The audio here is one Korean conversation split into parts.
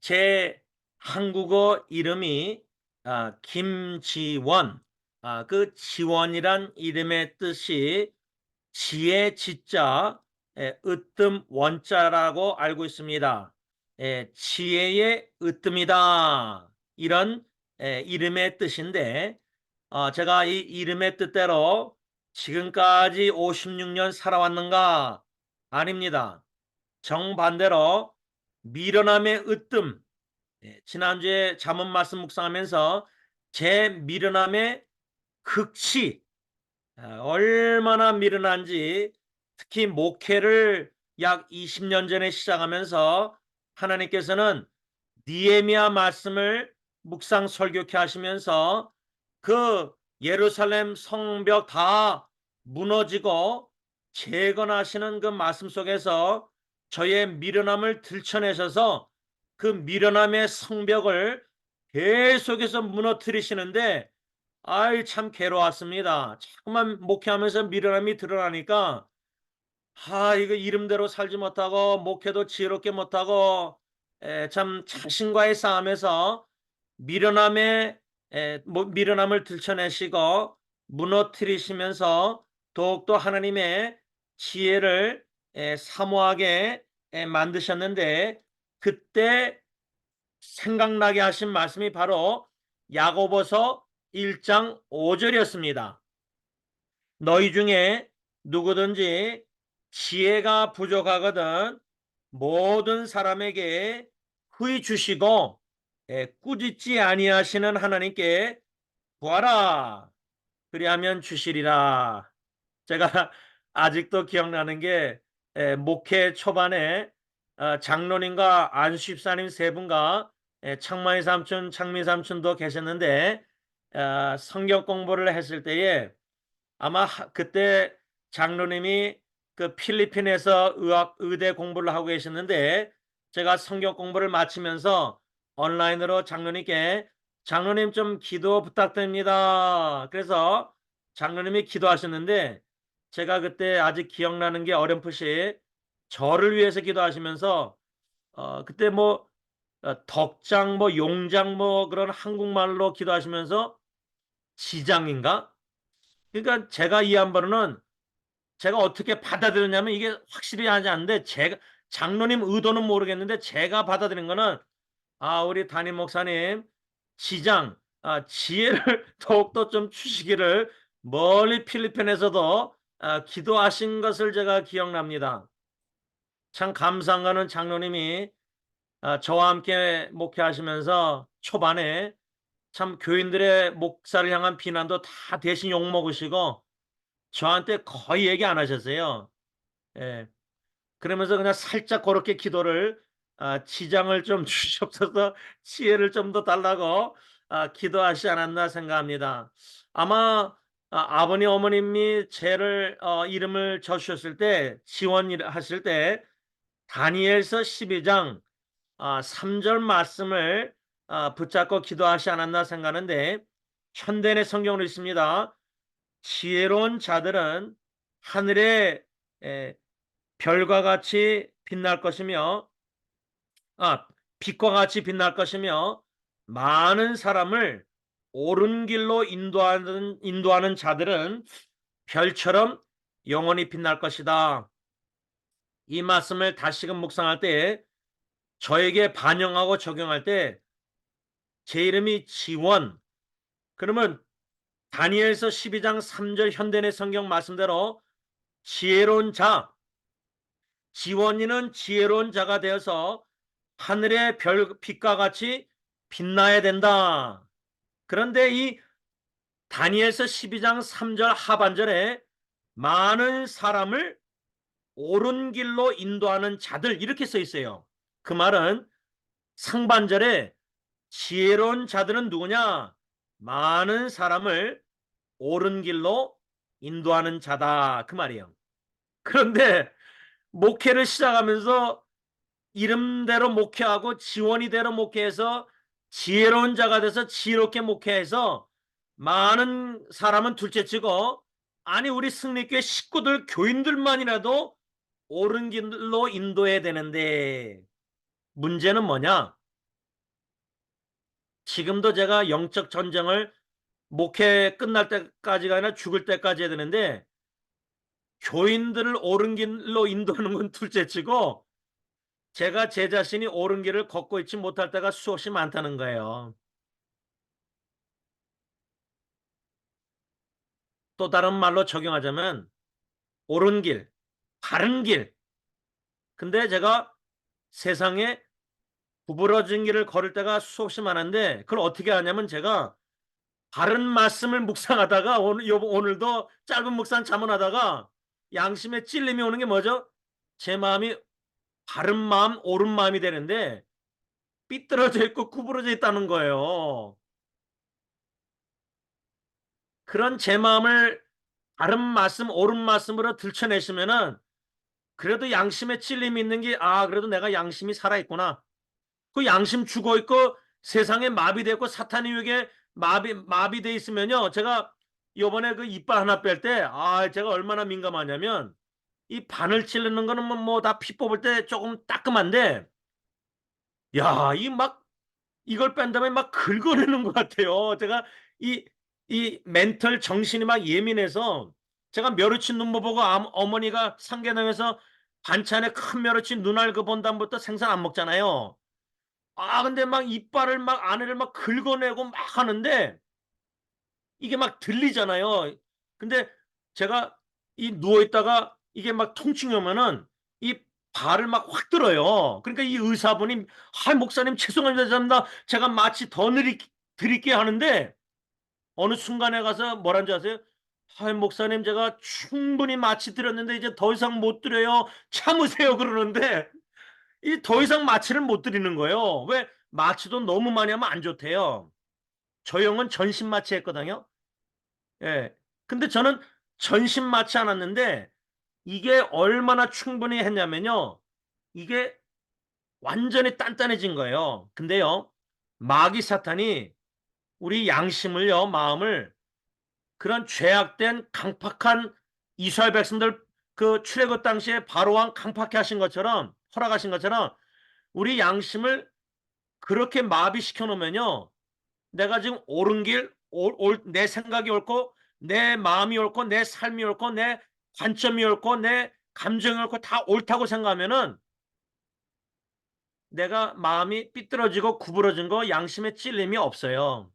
제 한국어 이름이 김지원. 그 지원이란 이름의 뜻이 지혜 지자 으뜸 원자라고 알고 있습니다. 지혜의 으뜸이다. 이런 이름의 뜻인데 제가 이 이름의 뜻대로 지금까지 56년 살아왔는가? 아닙니다. 정반대로 미련함의 으뜸. 지난주에 잠언 말씀 묵상하면서 제 미련함의 극치, 얼마나 미련한지, 특히 목회를 약 20년 전에 시작하면서 하나님께서는 니에미야 말씀을 묵상 설교케 하시면서 그 예루살렘 성벽 다 무너지고 재건하시는 그 말씀 속에서 저의 미련함을 들춰내셔서 그 미련함의 성벽을 계속해서 무너뜨리시는데 아이 참 괴로웠습니다. 자꾸만 목회하면서 미련함이 드러나니까 이거 이름대로 살지 못하고 목회도 지혜롭게 못하고 참 자신과의 싸움에서 미련함에 미련함을 들춰내시고 무너뜨리시면서 더욱더 하나님의 지혜를 사모하게 만드셨는데 그때 생각나게 하신 말씀이 바로 야고보서 1장 5절이었습니다. 너희 중에 누구든지 지혜가 부족하거든 모든 사람에게 후히 주시고 꾸짖지 아니하시는 하나님께 구하라 그리하면 주시리라. 제가 아직도 기억나는 게 목회 초반에 장로님과 안수집사님 세 분과 창만이 삼촌, 창미 삼촌도 계셨는데 성경 공부를 했을 때에 아마 그때 장로님이 그 필리핀에서 의대 공부를 하고 계셨는데 제가 성경 공부를 마치면서 온라인으로 장로님 좀 기도 부탁드립니다. 그래서 장로님이 기도하셨는데 제가 그때 아직 기억나는 게 어렴풋이 저를 위해서 기도하시면서 그때 뭐 덕장 뭐 용장 뭐 그런 한국말로 기도하시면서 지장인가? 그러니까 제가 이해한 바로는 제가 어떻게 받아들였냐면 이게 확실히 하지 않는데 제가 장로님 의도는 모르겠는데 제가 받아들인 거는 우리 담임 목사님 지장 지혜를 더욱더 좀 주시기를 멀리 필리핀에서도 기도하신 것을 제가 기억납니다. 참 감사한 거는 장로님이 저와 함께 목회하시면서 초반에 참 교인들의 목사를 향한 비난도 다 대신 욕먹으시고 저한테 거의 얘기 안 하셨어요. 예. 그러면서 그냥 살짝 그렇게 기도를 지장을 좀 주시옵소서 지혜를 좀 더 달라고 기도하시지 않았나 생각합니다. 아마 아버님 어머님이 죄를 이름을 저주셨을 때 지원하실 때 다니엘서 12장 3절 말씀을 붙잡고 기도하시지 않았나 생각하는데 현대의 성경으로 있습니다. 지혜로운 자들은 하늘의 별과 같이 빛날 것이며 빛과 같이 빛날 것이며 많은 사람을 옳은 길로 인도하는 자들은 별처럼 영원히 빛날 것이다. 이 말씀을 다시금 묵상할 때 저에게 반영하고 적용할 때 제 이름이 지원. 그러면 다니엘서 12장 3절 현대의 성경 말씀대로 지혜로운 자, 지원이는 지혜로운 자가 되어서 하늘의 별빛과 같이 빛나야 된다. 그런데 이 다니엘서 12장 3절 하반절에 많은 사람을 옳은 길로 인도하는 자들 이렇게 써 있어요. 그 말은 상반절에 지혜로운 자들은 누구냐? 많은 사람을 옳은 길로 인도하는 자다. 그 말이에요. 그런데 목회를 시작하면서 이름대로 목회하고 지원이대로 목회해서 지혜로운 자가 돼서 지혜롭게 목회해서 많은 사람은 둘째치고 아니 우리 승리교회 식구들 교인들만이라도 옳은 길로 인도해야 되는데 문제는 뭐냐? 지금도 제가 영적 전쟁을 목회 끝날 때까지가 아니라 죽을 때까지 해야 되는데 교인들을 옳은 길로 인도하는 건 둘째치고 제가 제 자신이 옳은 길을 걷고 있지 못할 때가 수없이 많다는 거예요. 또 다른 말로 적용하자면 옳은 길, 바른 길. 근데 제가 세상에 구부러진 길을 걸을 때가 수없이 많은데 그걸 어떻게 하냐면 제가 바른 말씀을 묵상하다가 오늘도 짧은 묵상 자문하다가 양심에 찔림이 오는 게 뭐죠? 제 마음이 바른 마음, 옳은 마음이 되는데 삐뚤어져 있고 구부러져 있다는 거예요. 그런 제 마음을 바른 말씀, 옳은 말씀으로 들춰내시면은 그래도 양심에 찔림이 있는 게 그래도 내가 양심이 살아있구나. 그 양심 죽어 있고 세상에 마비되고 사탄의 유혹에 마비돼 있으면요. 제가 요번에 그 이빨 하나 뺄 때 제가 얼마나 민감하냐면 이 바늘 찌르는 거는 뭐 다 피 뽑을 때 조금 따끔한데 야, 이 막 이걸 뺀 다음에 막 긁어내는 것 같아요. 제가 이, 이 멘털 정신이 막 예민해서 제가 멸치 눈 못 보고 어머니가 상계동에서 반찬에 큰 멸치 눈알 그 본 다음부터 생선 안 먹잖아요. 근데 막 이빨을 막 안에를 막 긁어내고 막 하는데 이게 막 들리잖아요. 근데 제가 이 누워 있다가 이게 막 통증이 오면은 이 발을 막 확 들어요. 그러니까 이 의사분이 목사님 죄송합니다. 제가 마치 더 드릴게 하는데 어느 순간에 가서 뭐라는 줄 아세요? 목사님 제가 충분히 마취 드렸는데 이제 더 이상 못 드려요. 참으세요 그러는데 이 더 이상 마취를 못 드리는 거예요. 왜? 마취도 너무 많이 하면 안 좋대요. 저 형은 전신 마취했거든요. 예. 근데 저는 전신 마취 안 했는데 이게 얼마나 충분히 했냐면요. 이게 완전히 단단해진 거예요. 근데요. 마귀 사탄이 우리 양심을요, 마음을 그런 죄악된 강팍한 이스라엘 백성들 그 출애굽 당시에 바로왕 강팍해 하신 것처럼 허락하신 것처럼 우리 양심을 그렇게 마비시켜 놓으면요. 내가 지금 옳은 길, 내 생각이 옳고 내 마음이 옳고 내 삶이 옳고 내 관점이 옳고 내 감정이 옳고 다 옳다고 생각하면은 내가 마음이 삐뚤어지고 구부러진 거 양심에 찔림이 없어요.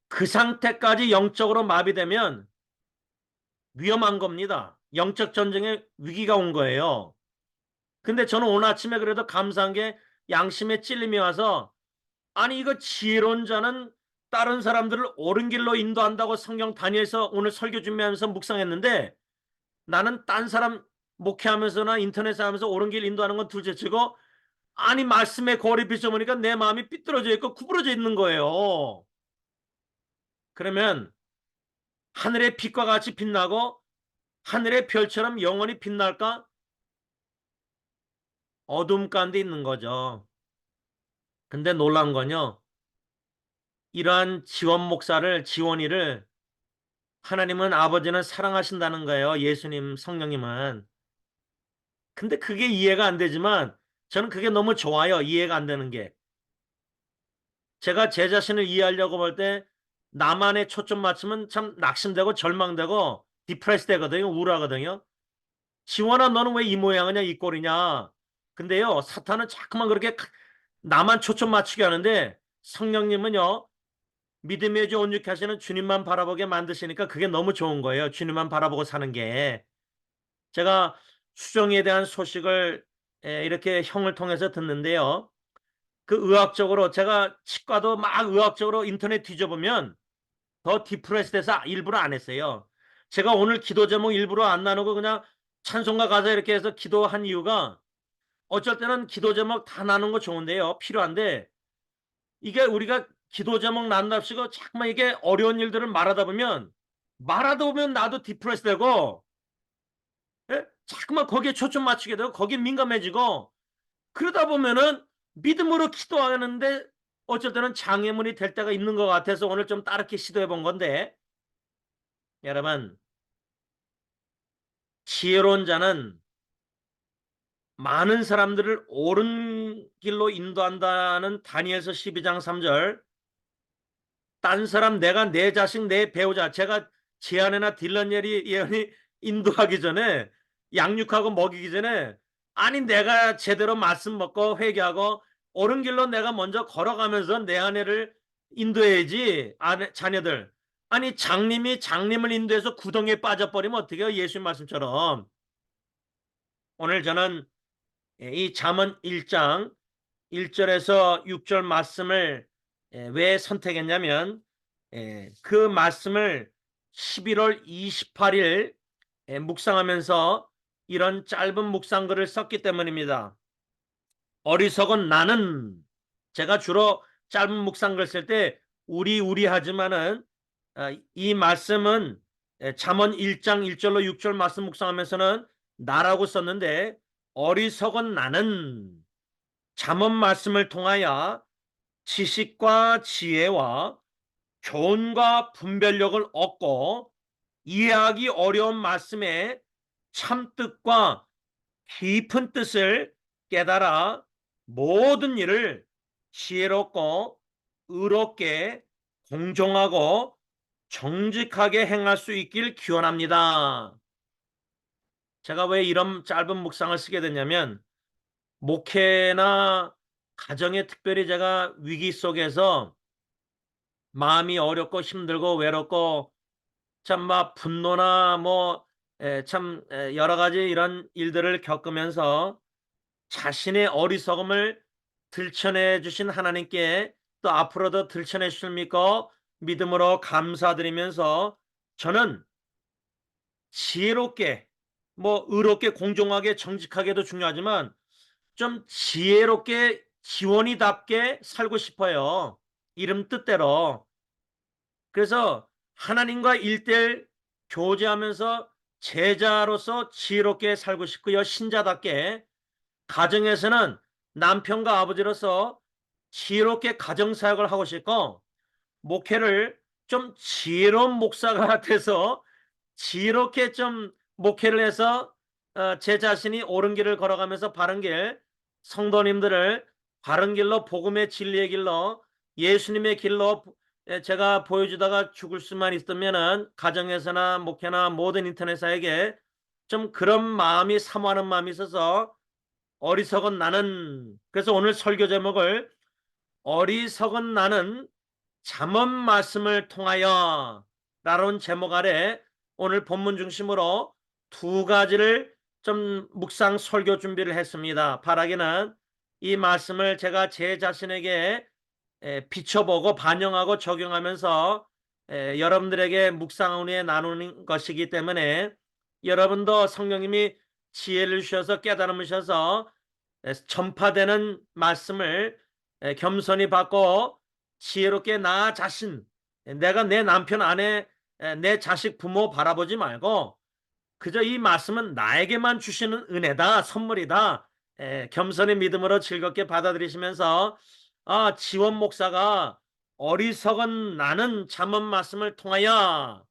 그 상태까지 영적으로 마비되면 위험한 겁니다. 영적 전쟁에 위기가 온 거예요. 근데 저는 오늘 아침에 그래도 감사한 게 양심에 찔림이 와서 아니 이거 지혜로운 자는 다른 사람들을 옳은 길로 인도한다고 성경 단위에서 오늘 설교 준비하면서 묵상했는데 나는 딴 사람 목회하면서나 인터넷에 하면서 옳은 길 인도하는 건 둘째치고 아니 말씀에 거울에 비춰보니까 내 마음이 삐뚤어져 있고 구부러져 있는 거예요. 그러면 하늘의 빛과 같이 빛나고 하늘의 별처럼 영원히 빛날까? 어둠 가운데 있는 거죠. 근데 놀라운 건요. 이러한 지원이를 하나님은 아버지는 사랑하신다는 거예요. 예수님, 성령님은. 근데 그게 이해가 안 되지만 저는 그게 너무 좋아요. 이해가 안 되는 게. 제가 제 자신을 이해하려고 볼 때 나만의 초점 맞추면 참 낙심되고 절망되고 디프레스 되거든요. 우울하거든요. 지원아 너는 왜 이 모양이냐 이 꼴이냐. 근데요. 사탄은 자꾸만 그렇게 나만 초점 맞추게 하는데 성령님은요. 믿음의 주 온유케 하시는 주님만 바라보게 만드시니까 그게 너무 좋은 거예요. 주님만 바라보고 사는 게. 제가 수정에 대한 소식을 이렇게 형을 통해서 듣는데요. 그 의학적으로 제가 치과도 막 의학적으로 인터넷 뒤져보면 더 디프레스 돼서 일부러 안 했어요. 제가 오늘 기도 제목 일부러 안 나누고 그냥 찬송가 가사 이렇게 해서 기도한 이유가 어쩔 때는 기도 제목 다 나누는 거 좋은데요. 필요한데 이게 우리가 기도 제목 나눈답시고 자꾸만 이게 어려운 일들을 말하다 보면 나도 디프레스 되고 자꾸만 거기에 초점 맞추게 되고 거기에 민감해지고 그러다 보면은 믿음으로 기도하는데 어쩔 때는 장애물이 될 때가 있는 것 같아서 오늘 좀 따르게 시도해 본 건데 여러분 지혜로운 자는 많은 사람들을 옳은 길로 인도한다는 다니엘서 12장 3절. 딴 사람, 내가 내 자식, 내 배우자, 제가 제 아내나 딜런 예언이 인도하기 전에, 양육하고 먹이기 전에, 아니 내가 제대로 말씀 먹고 회개하고 옳은 길로 내가 먼저 걸어가면서 내 아내를 인도해야지. 아내, 자녀들. 아니 장님이 장님을 인도해서 구덩이에 빠져버리면 어떡해요? 예수님 말씀처럼. 오늘 저는 이 잠언 1장 1절에서 6절 말씀을 왜 선택했냐면, 그 말씀을 11월 28일 묵상하면서 이런 짧은 묵상글을 썼기 때문입니다. 어리석은 나는, 제가 주로 짧은 묵상글 쓸 때 우리 하지만은 이 말씀은 잠언 1장 1절로 6절 말씀 묵상하면서는 나라고 썼는데, 어리석은 나는 잠언 말씀을 통하여 지식과 지혜와 교훈과 분별력을 얻고 이해하기 어려운 말씀의 참뜻과 깊은 뜻을 깨달아 모든 일을 지혜롭고 의롭게 공정하고 정직하게 행할 수 있길 기원합니다. 제가 왜 이런 짧은 묵상을 쓰게 됐냐면, 목회나 가정에 특별히 제가 위기 속에서 마음이 어렵고 힘들고 외롭고 참 막 분노나 뭐 참 여러 가지 이런 일들을 겪으면서 자신의 어리석음을 들춰내 주신 하나님께 또 앞으로도 들춰내 주실 믿고 믿음으로 감사드리면서, 저는 지혜롭게 뭐 의롭게 공정하게 정직하게도 중요하지만 좀 지혜롭게 지원이답게 살고 싶어요. 이름 뜻대로. 그래서 하나님과 일대일 교제하면서 제자로서 지혜롭게 살고 싶고요. 신자답게. 가정에서는 남편과 아버지로서 지혜롭게 가정사역을 하고 싶고, 목회를 좀 지혜로운 목사가 돼서 지혜롭게 좀 목회를 해서 제 자신이 옳은 길을 걸어가면서 바른 길, 성도님들을 바른 길로, 복음의 진리의 길로, 예수님의 길로 제가 보여주다가 죽을 수만 있으면은 가정에서나 목회나 모든 인터넷 사역에 좀 그런 마음이, 사모하는 마음이 있어서 어리석은 나는, 그래서 오늘 설교 제목을 어리석은 나는 잠언 말씀을 통하여 라는 제목 아래 오늘 본문 중심으로 두 가지를 좀 묵상 설교 준비를 했습니다. 바라기는 이 말씀을 제가 제 자신에게 비춰보고 반영하고 적용하면서 여러분들에게 묵상 후에 나누는 것이기 때문에, 여러분도 성령님이 지혜를 주셔서 깨달음을 주셔서 전파되는 말씀을 겸손히 받고 지혜롭게 나 자신, 내가 내 남편, 아내, 내 자식, 부모 바라보지 말고 그저 이 말씀은 나에게만 주시는 은혜다, 선물이다, 겸손히 믿음으로 즐겁게 받아들이시면서, 지원 목사가 어리석은 나는 잠언 말씀을 통하여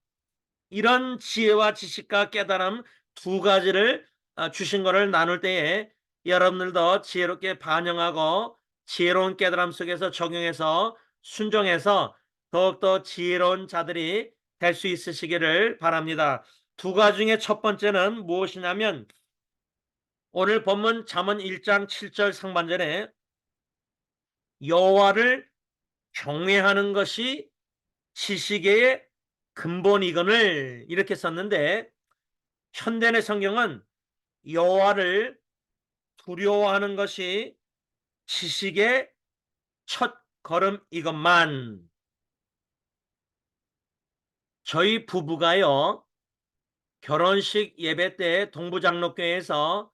이런 지혜와 지식과 깨달음 두 가지를 주신 것을 나눌 때에 여러분들도 지혜롭게 반영하고 지혜로운 깨달음 속에서 적용해서 순종해서 더욱더 지혜로운 자들이 될 수 있으시기를 바랍니다. 두 가지 중에 첫 번째는 무엇이냐면, 오늘 본문 잠언 1장 7절 상반절에 여호와를 경외하는 것이 지식의 근본이거늘 이렇게 썼는데, 현대의 성경은 여호와를 두려워하는 것이 지식의 첫 걸음 이것만. 저희 부부가요, 결혼식 예배 때 동부장로교회에서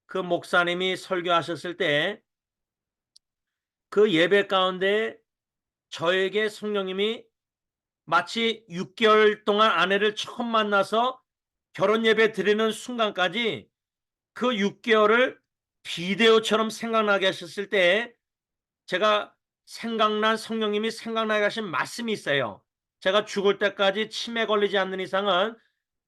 그 목사님이 설교하셨을 때 그 예배 가운데 저에게 성령님이 마치 6개월 동안 아내를 처음 만나서 결혼 예배 드리는 순간까지 그 6개월을 비데오처럼 생각나게 하셨을 때, 제가 생각난, 성령님이 생각나게 하신 말씀이 있어요. 제가 죽을 때까지 치매 걸리지 않는 이상은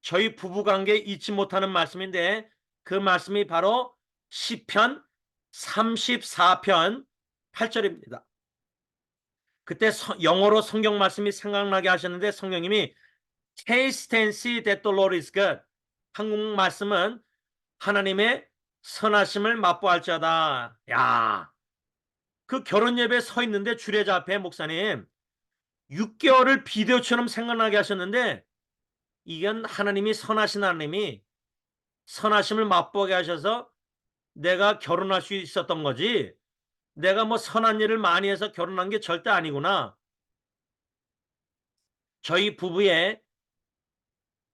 저희 부부관계 잊지 못하는 말씀인데, 그 말씀이 바로 시편 34편 8절입니다. 그때 영어로 성경 말씀이 생각나게 하셨는데 성령님이 Taste and see that the Lord is good. 한국 말씀은 하나님의 선하심을 맛보할지어다. 야, 그 결혼 예배에 서 있는데 주례자 앞에 목사님 6개월을 비디오처럼 생각나게 하셨는데 이건 하나님이 선하신 하나님이 선하심을 맛보게 하셔서 내가 결혼할 수 있었던 거지. 내가 뭐 선한 일을 많이 해서 결혼한 게 절대 아니구나. 저희 부부의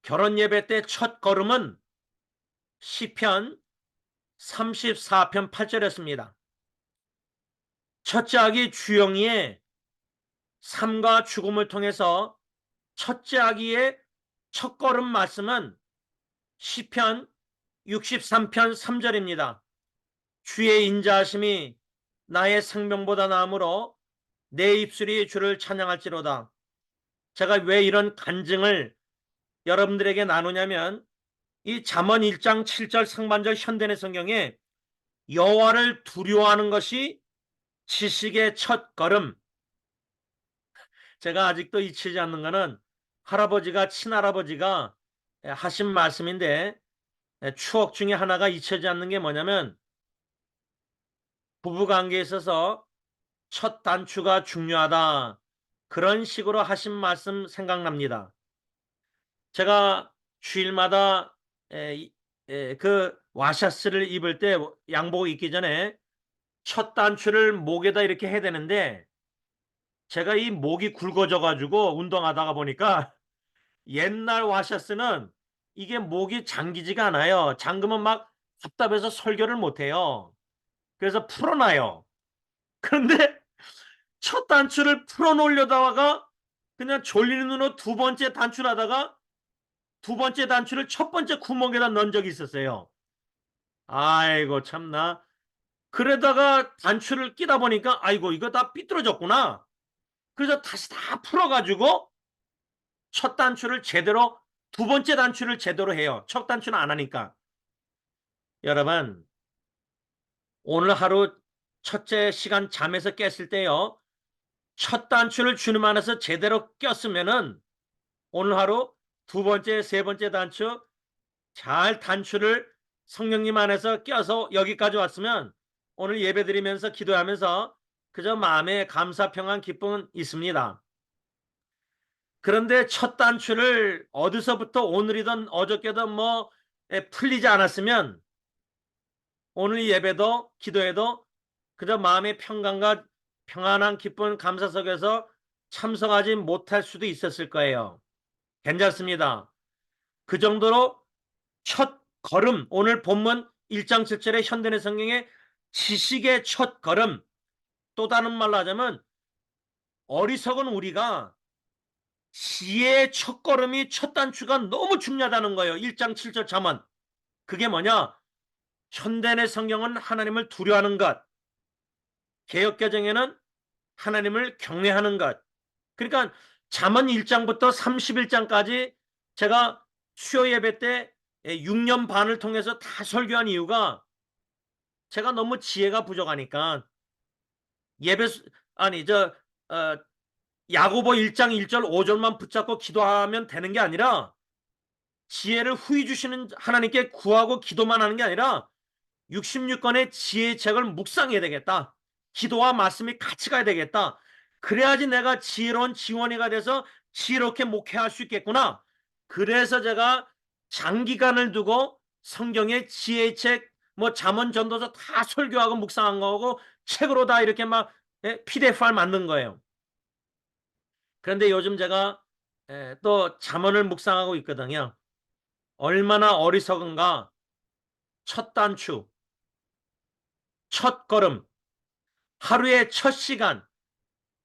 결혼 예배 때 첫 걸음은 시편 34편 8절이었습니다. 첫째 아기 주영이의 삶과 죽음을 통해서 첫째 아기의 첫걸음 말씀은 시편 63편 3절입니다. 주의 인자하심이 나의 생명보다 나으므로 내 입술이 주를 찬양할지로다. 제가 왜 이런 간증을 여러분들에게 나누냐면 이 잠언 1장 7절 상반절 현대의 성경에 여호와를 두려워하는 것이 지식의 첫 걸음. 제가 아직도 잊히지 않는 것은 할아버지가 친할아버지가 하신 말씀인데 추억 중에 하나가 잊혀지지 않는 게 뭐냐면 부부관계에 있어서 첫 단추가 중요하다. 그런 식으로 하신 말씀 생각납니다. 제가 주일마다 그 와샤스를 입을 때 양복 입기 전에 첫 단추를 목에다 이렇게 해야 되는데 제가 이 목이 굵어져 가지고 운동하다가 보니까 옛날 와샤스는 이게 목이 잠기지가 않아요. 잠그면 막 답답해서 설교를 못해요. 그래서 풀어놔요. 그런데 첫 단추를 풀어놓으려다가 그냥 졸리는 눈으로 두 번째 단추를 하다가 두 번째 단추를 첫 번째 구멍에다 넣은 적이 있었어요. 아이고 참나. 그러다가 단추를 끼다 보니까 아이고 이거 다 삐뚤어졌구나. 그래서 다시 다 풀어가지고 첫 단추를 제대로 두 번째 단추를 제대로 해요. 첫 단추는 안 하니까. 여러분 오늘 하루 첫째 시간 잠에서 깼을 때요. 첫 단추를 주님 안에서 제대로 꼈으면은 오늘 하루 두 번째, 세 번째 단추 잘 단추를 성령님 안에서 껴서 여기까지 왔으면 오늘 예배드리면서 기도하면서 그저 마음에 감사, 평안, 기쁨은 있습니다. 그런데 첫 단추를 어디서부터 오늘이든 어저께든 뭐 풀리지 않았으면 오늘 예배도 기도해도 그저 마음의 평강과 평안한 기쁜 감사 속에서 참석하지 못할 수도 있었을 거예요. 괜찮습니다. 그 정도로 첫 걸음, 오늘 본문 1장 7절의 현대의 성경의 지식의 첫 걸음, 또 다른 말로 하자면 어리석은 우리가 지혜의 첫 걸음이 첫 단추가 너무 중요하다는 거예요. 1장 7절 잠언. 그게 뭐냐? 현대의 성경은 하나님을 두려워하는 것, 개역개정에는 하나님을 경외하는 것. 그러니까 잠언 1장부터 31장까지 제가 수요 예배 때 6년 반을 통해서 다 설교한 이유가 제가 너무 지혜가 부족하니까 예배 아니 저 야고보 1장 1절 5절만 붙잡고 기도하면 되는 게 아니라 지혜를 후히 주시는 하나님께 구하고 기도만 하는 게 아니라 66권의 지혜의 책을 묵상해야 되겠다. 기도와 말씀이 같이 가야 되겠다. 그래야지 내가 지혜로운 지원이가 돼서 지혜롭게 목회할 수 있겠구나. 그래서 제가 장기간을 두고 성경의 지혜의 책, 뭐 잠언 전도서 다 설교하고 묵상한 거고 책으로 다 이렇게 막 PDF를 만든 거예요. 그런데 요즘 제가 또 잠언을 묵상하고 있거든요. 얼마나 어리석은가. 첫 단추, 첫 걸음, 하루의 첫 시간,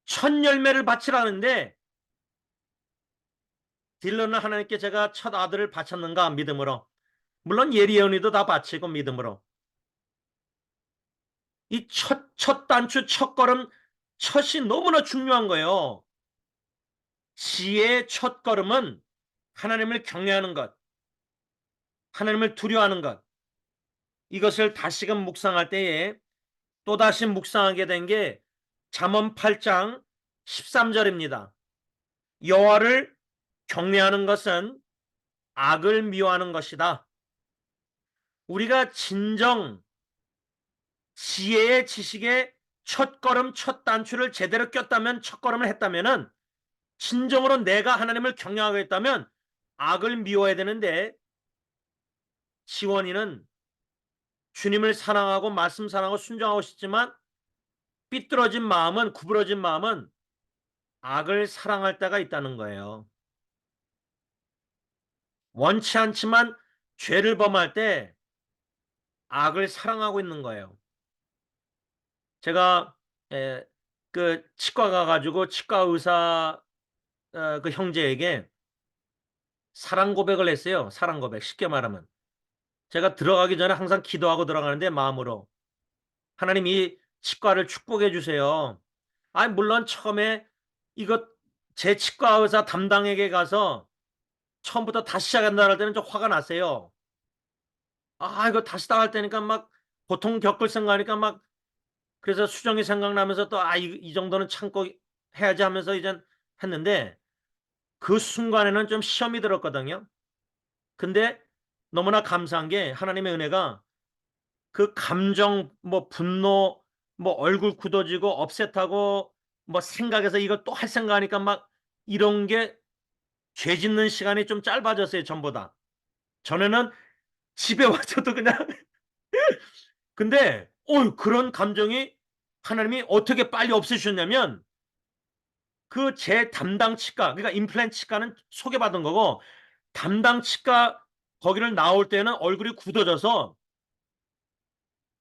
첫 열매를 바치라는데 딜러는 하나님께 제가 첫 아들을 바쳤는가 믿음으로. 물론 예리언이도 다 바치고 믿음으로. 이 첫 단추, 첫 걸음, 첫이 너무나 중요한 거예요. 지혜의 첫 걸음은 하나님을 경외하는 것, 하나님을 두려워하는 것. 이것을 다시금 묵상할 때에 또다시 묵상하게 된 게 잠언 8장 13절입니다. 여호와를 경외하는 것은 악을 미워하는 것이다. 우리가 진정 지혜의 지식의 첫걸음 첫 단추를 제대로 꼈다면, 첫걸음을 했다면은, 진정으로 내가 하나님을 경외하고 있다면 악을 미워해야 되는데, 지원이는 주님을 사랑하고 말씀 사랑하고 순종하고 싶지만 삐뚤어진 마음은, 구부러진 마음은 악을 사랑할 때가 있다는 거예요. 원치 않지만 죄를 범할 때 악을 사랑하고 있는 거예요. 제가 그 치과 가가지고 치과 의사 그 형제에게 사랑 고백을 했어요. 사랑 고백. 쉽게 말하면 제가 들어가기 전에 항상 기도하고 들어가는데, 마음으로 하나님 이 치과를 축복해 주세요. 아니 물론 처음에 이거 제 치과 의사 담당에게 가서 처음부터 다시 시작한다 할 때는 좀 화가 났어요. 아 이거 다시 나갈 때니까 막 고통 겪을 생각하니까 막, 그래서 수정이 생각나면서 또 이 정도는 참고 해야지 하면서 이제 했는데, 그 순간에는 좀 시험이 들었거든요. 근데 너무나 감사한 게 하나님의 은혜가, 그 감정 뭐 분노 뭐 얼굴 굳어지고 업셋하고 뭐 생각해서 이걸 또 할 생각하니까 막 이런 게 죄 짓는 시간이 좀 짧아졌어요, 전보다. 전에는 집에 와서도 그냥 근데 그런 감정이 하나님이 어떻게 빨리 없애주셨냐면, 그 제 담당 치과, 그러니까 임플란트 치과는 소개받은 거고, 담당 치과 거기를 나올 때는 얼굴이 굳어져서,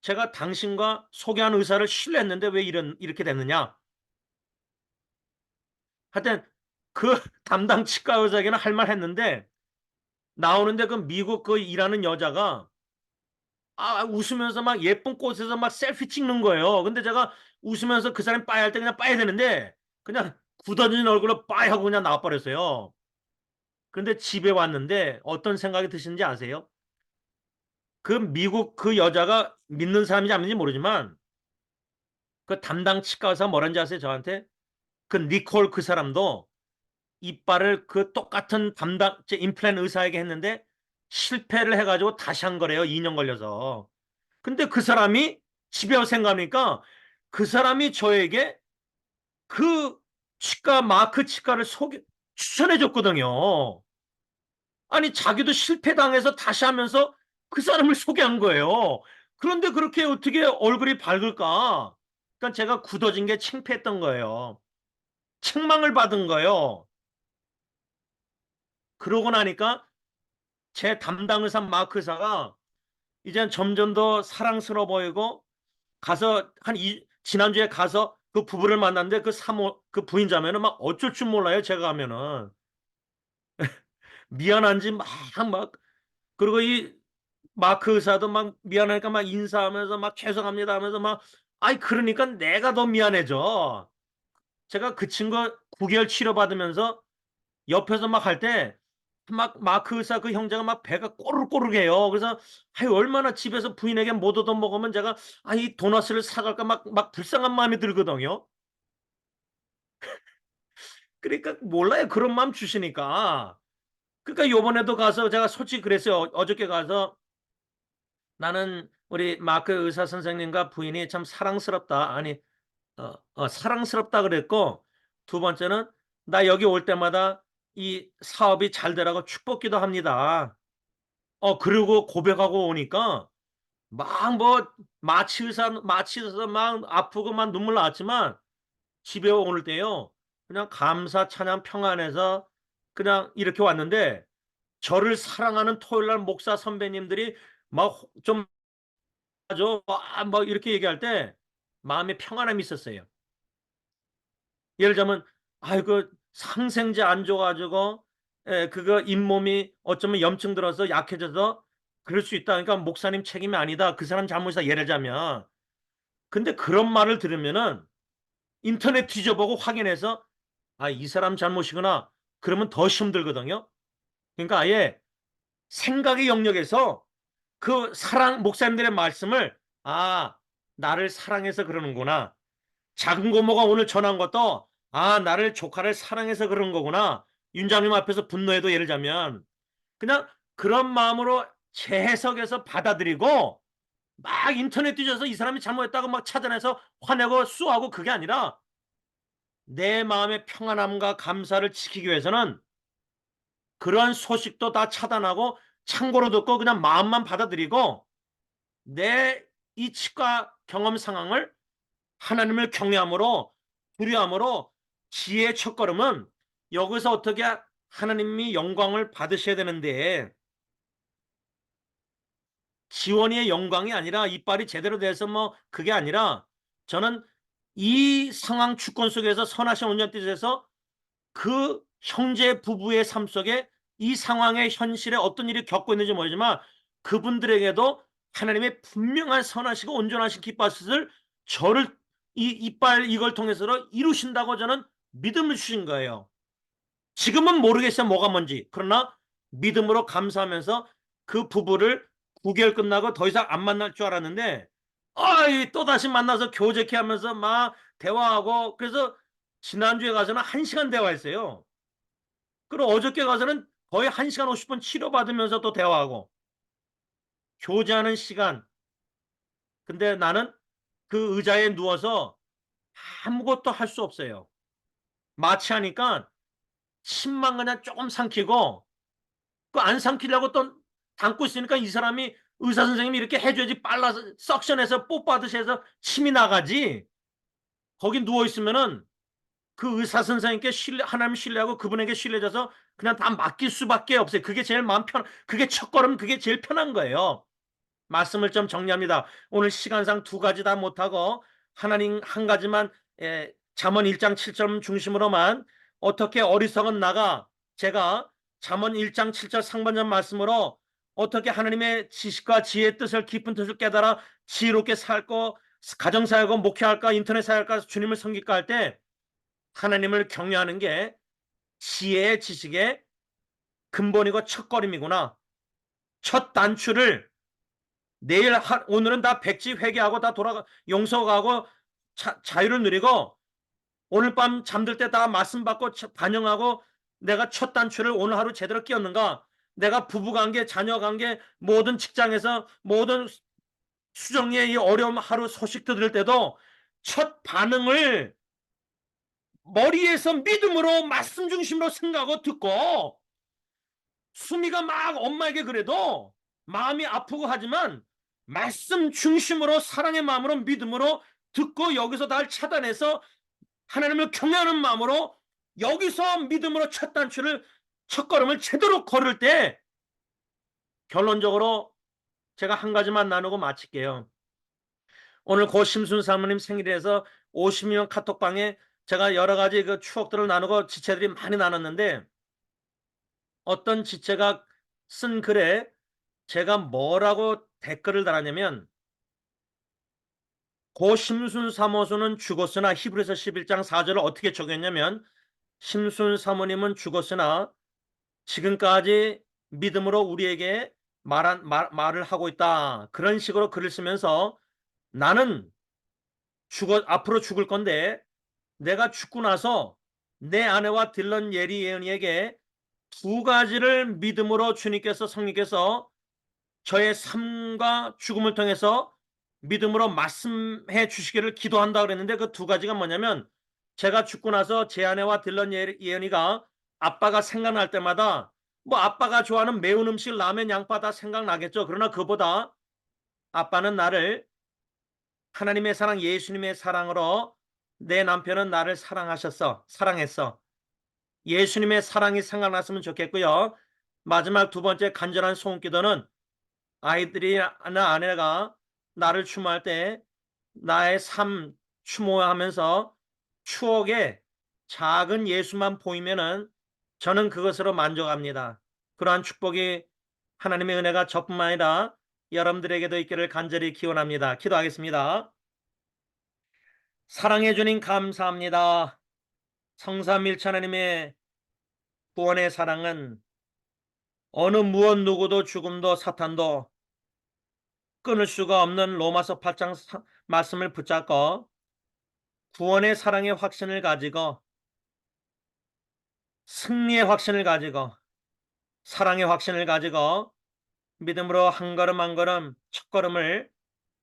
제가 당신과 소개한 의사를 신뢰했는데 왜 이렇게 됐느냐. 하여튼 그 담당 치과 의사에게는 할 말 했는데, 나오는데 그 미국 그 일하는 여자가 웃으면서 막 예쁜 꽃에서 막 셀피 찍는 거예요. 근데 제가 웃으면서 그 사람이 빠이 할 때 그냥 빠야 되는데, 그냥 굳어진 얼굴로 빠이 하고 그냥 나와버렸어요. 근데 집에 왔는데 어떤 생각이 드시는지 아세요? 그 미국 그 여자가 믿는 사람인지 안 믿는지 모르지만, 그 담당 치과 의사가 뭐라는지 아세요? 저한테 그 니콜 그 사람도 이빨을 그 똑같은 담당 임플란트 의사에게 했는데 실패를 해가지고 다시 한 거래요. 2년 걸려서. 근데 그 사람이 집에 와서 생각하니까, 그 사람이 저에게 그 치과 마크 치과를 추천해 줬거든요. 아니 자기도 실패당해서 다시 하면서 그 사람을 소개한 거예요. 그런데 그렇게 어떻게 얼굴이 밝을까? 그러니까 제가 굳어진 게 창피했던 거예요. 책망을 받은 거예요. 그러고 나니까 제 담당 의사 마크 의사가 이제 점점 더 사랑스러워 보이고, 가서 지난주에 가서 그 부부를 만났는데, 그 사모 그 부인자매는 막 어쩔 줄 몰라요. 제가 가면은 미안한지 막 그리고 이 마크 의사도 막 미안하니까 막 인사하면서 막 죄송합니다 하면서 막, 그러니까 내가 더 미안해져. 제가 그 친구 9개월 치료받으면서 옆에서 막 할 때 막 마크 의사 그 형제가 막 배가 꼬르륵꼬르륵해요. 그래서 얼마나 집에서 부인에게 못 얻어먹으면 제가 이 도넛을 사갈까 막 불쌍한 마음이 들거든요. 그러니까 몰라요. 그런 마음 주시니까. 그러니까 요번에도 가서 제가 솔직히 그랬어요. 어저께 가서 나는 우리 마크 의사 선생님과 부인이 참 사랑스럽다. 아니 사랑스럽다 그랬고, 두 번째는 나 여기 올 때마다 이 사업이 잘 되라고 축복기도 합니다. 그리고 고백하고 오니까 막 뭐 마취해서 막 아프고 막 눈물 나왔지만, 집에 오늘 때요 그냥 감사 찬양 평안해서 그냥 이렇게 왔는데, 저를 사랑하는 토요일날 목사 선배님들이 막 좀 하죠. 막 이렇게 얘기할 때 마음에 평안함이 있었어요. 예를 들자면 그 상생제 안 줘 가지고 그거 잇몸이 어쩌면 염증 들어서 약해져서 그럴 수 있다. 그러니까 목사님 책임이 아니다. 그 사람 잘못이다. 예를 들자면. 근데 그런 말을 들으면은 인터넷 뒤져보고 확인해서 이 사람 잘못이구나. 그러면 더 힘들거든요. 그러니까 아예 생각의 영역에서 그 목사님들의 말씀을, 아, 나를 사랑해서 그러는구나. 작은 고모가 오늘 전한 것도, 아, 나를 조카를 사랑해서 그런 거구나. 윤장님 앞에서 분노해도 예를 들자면 그냥 그런 마음으로 재해석해서 받아들이고, 막 인터넷 뒤져서 이 사람이 잘못했다고 막 찾아내서 화내고 쑤하고, 그게 아니라 내 마음의 평안함과 감사를 지키기 위해서는 그런 소식도 다 차단하고 참고로 듣고 그냥 마음만 받아들이고, 내 이 치과 경험 상황을 하나님을 경외함으로, 두려움으로, 지혜의 첫걸음은 여기서 어떻게 하나님이 영광을 받으셔야 되는데, 지원이의 영광이 아니라 이빨이 제대로 돼서 뭐 그게 아니라, 저는 이 상황 주권 속에서 선하신 온전뜻에서 그 형제 부부의 삶 속에 이 상황의 현실에 어떤 일이 겪고 있는지 모르지만 그분들에게도 하나님의 분명한 선하시고 온전하신 기뻐하시를 저를 이 이빨 이걸 통해서 이루신다고 저는 믿음을 주신 거예요. 지금은 모르겠어요, 뭐가 뭔지. 그러나 믿음으로 감사하면서 그 부부를 9개월 끝나고 더 이상 안 만날 줄 알았는데, 또다시 만나서 교제케 하면서 막 대화하고, 그래서 지난주에 가서는 1시간 대화했어요. 그리고 어저께 가서는 거의 1시간 50분 치료받으면서 또 대화하고 교제하는 시간. 근데 나는 그 의자에 누워서 아무것도 할 수 없어요. 마취하니까 침만 그냥 조금 삼키고, 그 안 삼키려고 또 담고 있으니까 이 사람이, 의사 선생님이 이렇게 해줘야지 빨라서 석션해서 뽀뽀하듯이 해서 침이 나가지. 거기 누워 있으면은 그 의사 선생님께 하나님 신뢰하고 그분에게 신뢰져서 그냥 다 맡길 수밖에 없어요. 그게 제일 마음 그게 첫걸음, 그게 제일 편한 거예요. 말씀을 좀 정리합니다. 오늘 시간상 두 가지 다 못하고 하나님 한 가지만, 잠언 1장 7절 중심으로만, 어떻게 어리석은 나가, 제가 잠언 1장 7절 상반절 말씀으로 어떻게 하나님의 지식과 지혜의 뜻을, 깊은 뜻을 깨달아 지혜롭게 살고 가정사역과 목회할까 인터넷 사역할까 주님을 섬길까 할 때 하나님을 경외하는 게 지혜의 지식의 근본이고 첫걸음이구나. 첫 단추를 오늘은 다 백지 회개하고 다 돌아가 용서하고 자유를 누리고, 오늘 밤 잠들 때 다 말씀 받고 반영하고, 내가 첫 단추를 오늘 하루 제대로 끼웠는가, 내가 부부관계, 자녀관계, 모든 직장에서 모든 수정의 이 어려움 하루 소식 들을 때도 첫 반응을 머리에서 믿음으로 말씀 중심으로 생각하고 듣고, 수미가 막 엄마에게 그래도 마음이 아프고 하지만 말씀 중심으로 사랑의 마음으로 믿음으로 듣고, 여기서 날 차단해서 하나님을 경외하는 마음으로 여기서 믿음으로 첫 단추를, 첫걸음을 제대로 걸을 때, 결론적으로 제가 한 가지만 나누고 마칠게요. 오늘 고 심순 사모님 생일에서 50명 카톡방에 제가 여러 가지 그 추억들을 나누고 지체들이 많이 나눴는데, 어떤 지체가 쓴 글에 제가 뭐라고 댓글을 달았냐면, 고 심순 사모는 죽었으나, 히브리서 11장 4절을 어떻게 적용했냐면, 심순 사모님은 죽었으나 지금까지 믿음으로 우리에게 말을 하고 있다. 그런 식으로 글을 쓰면서, 나는 앞으로 죽을 건데 내가 죽고 나서 내 아내와 딜런 예리 예언이에게 두 가지를 믿음으로 주님께서, 성령께서 저의 삶과 죽음을 통해서 믿음으로 말씀해 주시기를 기도한다 그랬는데, 그 두 가지가 뭐냐면, 제가 죽고 나서 제 아내와 딜런 예언이가 아빠가 생각날 때마다, 뭐 아빠가 좋아하는 매운 음식, 라면, 양파 다 생각나겠죠. 그러나 그보다 아빠는 나를 하나님의 사랑, 예수님의 사랑으로, 내 남편은 나를 사랑했어. 예수님의 사랑이 생각났으면 좋겠고요. 마지막 두 번째 간절한 소원기도는, 아이들이나 아내가 나를 추모할 때 나의 삶 추모하면서 추억에 작은 예수만 보이면은 저는 그것으로 만족합니다. 그러한 축복이, 하나님의 은혜가 저뿐만 아니라 여러분들에게도 있기를 간절히 기원합니다. 기도하겠습니다. 사랑해 주님 감사합니다. 성삼일체 하나님의 구원의 사랑은 어느 무엇 누구도, 죽음도, 사탄도 끊을 수가 없는 로마서 8장 말씀을 붙잡고 구원의 사랑의 확신을 가지고 승리의 확신을 가지고 사랑의 확신을 가지고 믿음으로 한 걸음 한 걸음 첫걸음을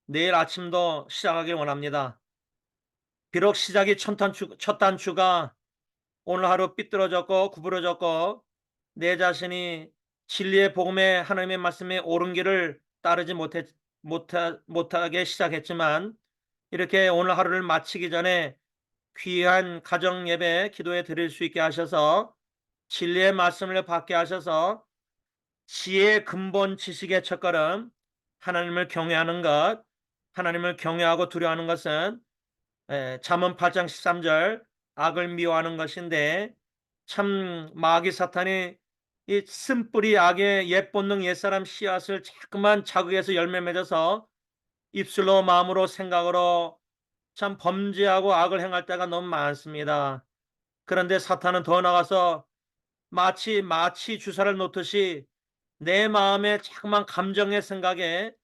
내일 아침도 시작하길 원합니다. 비록 시작이 첫 단추가 오늘 하루 삐뚤어졌고 구부러졌고 내 자신이 진리의 복음에 하나님의 말씀에 옳은 길을 따르지 못하게 시작했지만 이렇게 오늘 하루를 마치기 전에 귀한 가정 예배 기도에 드릴 수 있게 하셔서 진리의 말씀을 받게 하셔서 지혜의 근본 지식의 첫걸음 하나님을 경외하는 것, 하나님을 경외하고 두려워하는 것은 잠언 8장 13절 악을 미워하는 것인데 참 마귀 사탄이 이 쓴뿌리 악의 옛본능 옛사람 씨앗을 자꾸만 자극해서 열매 맺어서 입술로 마음으로 생각으로 참 범죄하고 악을 행할 때가 너무 많습니다. 그런데 사탄은 더 나가서 마치 주사를 놓듯이 내 마음에 자꾸만 감정의 생각에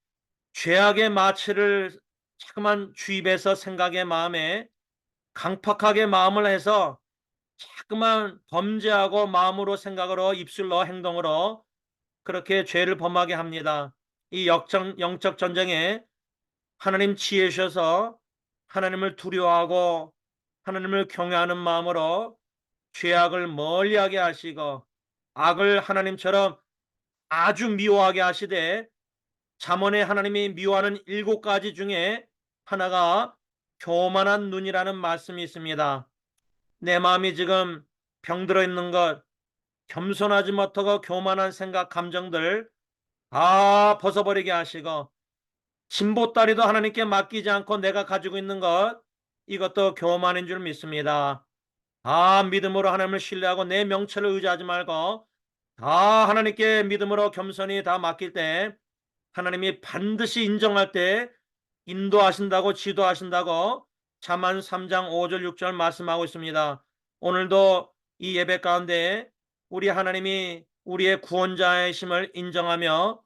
죄악의 마취를 자꾸만 주입해서 생각의 마음에 강팍하게 마음을 해서 자꾸만 범죄하고 마음으로 생각으로 입술로 행동으로 그렇게 죄를 범하게 합니다. 이 영적 전쟁에 하나님 지혜 주셔서 하나님을 두려워하고 하나님을 경외하는 마음으로 죄악을 멀리하게 하시고 악을 하나님처럼 아주 미워하게 하시되 잠언에 하나님이 미워하는 7가지 중에 하나가 교만한 눈이라는 말씀이 있습니다. 내 마음이 지금 병들어 있는 것, 겸손하지 못하고 교만한 생각, 감정들 다 벗어버리게 하시고 진보다리도 하나님께 맡기지 않고 내가 가지고 있는 것, 이것도 교만인 줄 믿습니다. 다 믿음으로 하나님을 신뢰하고 내 명철을 의지하지 말고 다 하나님께 믿음으로 겸손히 다 맡길 때 하나님이 반드시 인정할 때 인도하신다고 지도하신다고 잠언 3장 5절 6절 말씀하고 있습니다. 오늘도 이 예배 가운데 우리 하나님이 우리의 구원자이심을 인정하며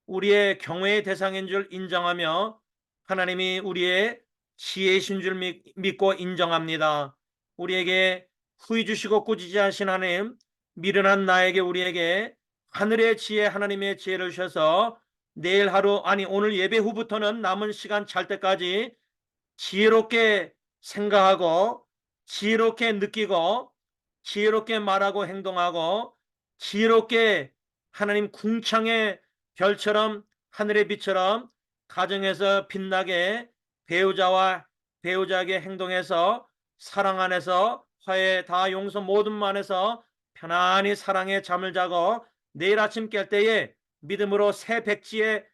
우리의 경외의 대상인 줄 인정하며 하나님이 우리의 지혜이신 줄 믿고 인정합니다. 우리에게 후히 주시고 꾸짖지 하신 하나님, 미련한 나에게 우리에게 하늘의 지혜 하나님의 지혜를 주셔서 내일 하루 아니 오늘 예배 후부터는 남은 시간 잘 때까지 지혜롭게 생각하고 지혜롭게 느끼고 지혜롭게 말하고 행동하고 지혜롭게 하나님 궁창의 별처럼 하늘의 빛처럼 가정에서 빛나게 배우자에게 행동해서 사랑 안에서 화해 다 용서 모든 안에서 편안히 사랑의 잠을 자고 내일 아침 깰 때에 믿음으로 새 백지에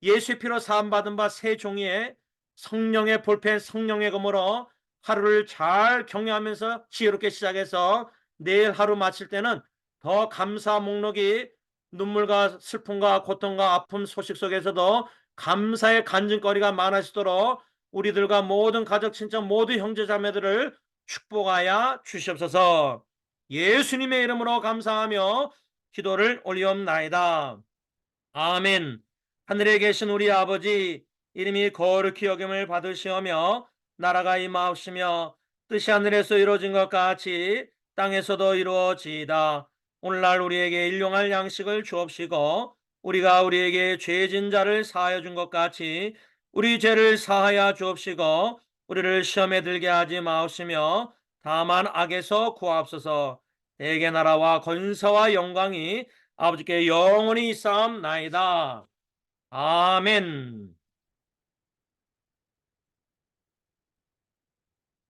예수의 피로 사함받은 바 새 종이에 성령의 볼펜 성령의 검으로 하루를 잘 경외하면서 지혜롭게 시작해서 내일 하루 마칠 때는 더 감사 목록이 눈물과 슬픔과 고통과 아픔 소식 속에서도 감사의 간증거리가 많아지도록 우리들과 모든 가족 친척 모두 형제자매들을 축복하여 주시옵소서. 예수님의 이름으로 감사하며 기도를 올리옵나이다. 아멘. 하늘에 계신 우리 아버지 이름이 거룩히 여김을 받으시오며 나라가 임하옵시며 뜻이 하늘에서 이루어진 것 같이 땅에서도 이루어지이다. 오늘날 우리에게 일용할 양식을 주옵시고 우리가 우리에게 죄진 자를 사하여 준 것 같이 우리 죄를 사하여 주옵시고 우리를 시험에 들게 하지 마옵시며 다만 악에서 구하옵소서. 대개 나라와 권세와 영광이 아버지께 영원히 있사옵나이다. 아멘.